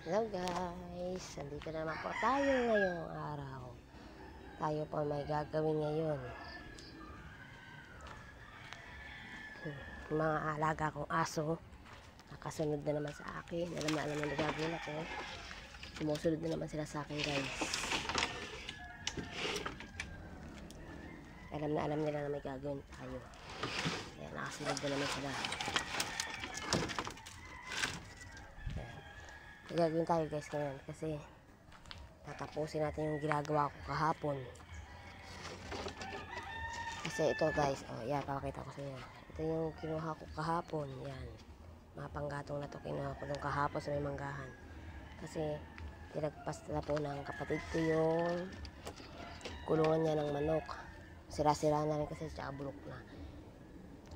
Hello guys, nandito na naman po tayo ngayong araw. Tayo po may gagawin ngayon. Mga alaga kong aso, nakasunod na naman sa akin. Alam na nagagawin ako. Sumusunod na naman sila sa akin guys. Alam nila na may gagawin tayo. Kaya nakasunod na naman sila. Gagawin tayo guys ngayon kasi tatapusin natin yung ginagawa ko kahapon. Kasi ito guys, yan, papakita ko sa inyo. Ito yung kinuha ko kahapon, yan. Mga panggatong na to kinuha ko nung kahapon sa may manggahan. Kasi tinagpas na po ng kapatid ko yung kulungan niya ng manok. Sira-sira na rin kasi tsaka bulok na.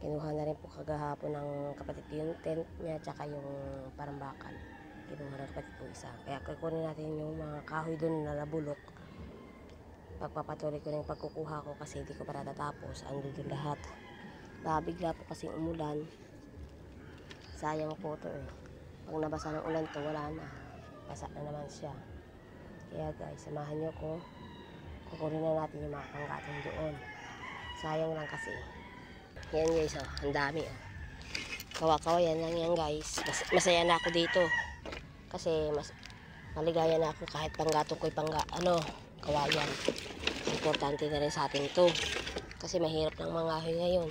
Kinuha na rin po kagahapon ng kapatid ko yung tent niya tsaka yung parambakan. Kinuha ng kapatid ko isa. Kaya kukunin natin yung mga kahoy doon na nabulok. Pagpapatuloy ko na yung pagkukuha ko kasi hindi ko para tatapos. Ando doon lahat. Bigla po kasing umulan. Sayang po ito eh. Pag nabasa ng ulan to wala na. Basa na naman siya. Kaya guys, samahan nyo ko. Kukunin na natin yung mga panggatong doon. Sayang lang kasi. Yan guys, ang dami Kawa-kawa yan lang yan guys. Masaya na ako dito. Kasi mas maligaya na ako kahit panggatong ko'y kawayan. Importante na rin sa atin to. Kasi mahirap ng mangahoy ngayon.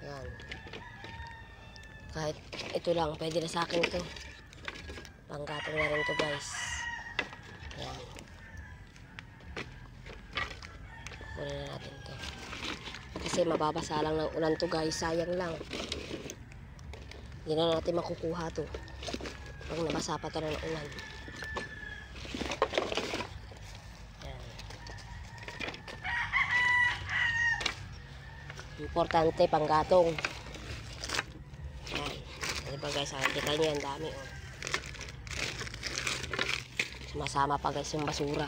Yan. Kahit ito lang, pwede na sa akin to. Panggatong na rin to guys. Yan. Kukunin na natin to. Kasi mababasa lang ng ulan to guys. Sayang lang. Hindi na natin makukuha to. Pag nabasa pa ito ng ulan. Yan. Importante, panggatong. Yan. Diba guys, kita nyo yan, dami Sumasama pa guys yung basura.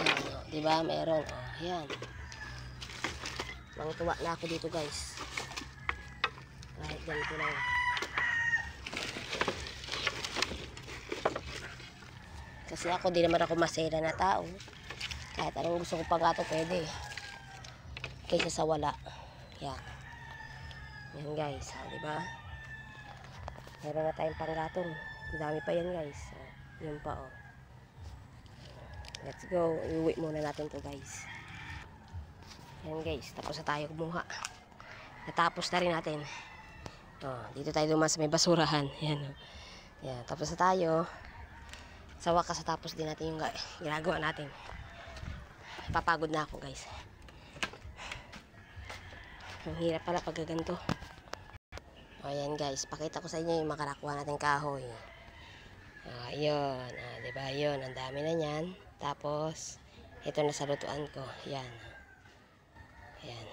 Yan, diba, meron. Yan. Mangtuwa na ako dito guys. Kahit ganito lang. Kasi ako di naman ako masela na tao. Kahit anong gusto ko panggato pwede. Kaysa sa wala. Yan. Yan guys. Diba? Meron na tayong panggatong. Dami pa yan guys. Yun pa Let's go. Iuwi muna natin to guys. Yan guys, tapos na tayo kumuha. Natapos na rin natin. Dito tayo dumas sa may basurahan. Yan. Yan, tapos na tayo. Sa wakas tapos din natin yung ginagawa natin. Papagod na ako guys. Ang hirap pala pag ganito. Yan guys, pakita ko sa inyo yung makarakuha natin kahoy. Yun. Diba yun, ang dami na yan. Tapos, ito na sa lutuan ko. Yan. Ayan.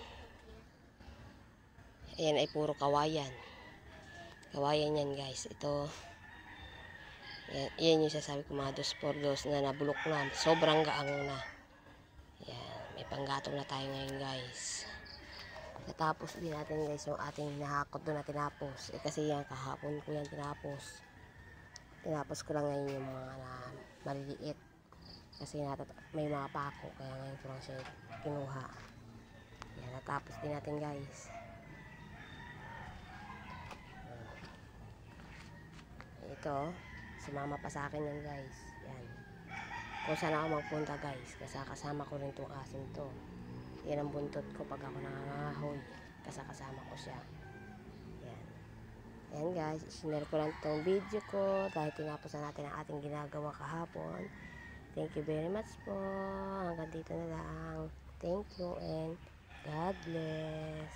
Ayan ay puro kawayan. Kawayan yan guys. Ito. Yan yung sasabi ko mga 2x2 na nabulok na. Sobrang gaang na. Ayan. May panggatong na tayo ngayon guys. Natapos din natin guys yung ating nahakot doon na tinapos. Kasi yan kahapon ko yan tinapos. Tinapos ko lang ngayon yung mga maliliit. Kasi may mga pako. Kaya ngayon ko lang siya kinuha. Yan, natapos din natin guys. Ito, sumama pa sa akin yan guys. Yan. Kung saan ako magpunta guys. Kasi kasama ko rin itong asin to. Yan ang buntot ko pag ako nangangahoy. Kasi kasama ko siya. Yan. Yan guys, isinare ko lang itong video ko. Dahil tinapos na natin ang ating ginagawa kahapon. Thank you very much po. Hanggang dito na lang. Thank you and God bless.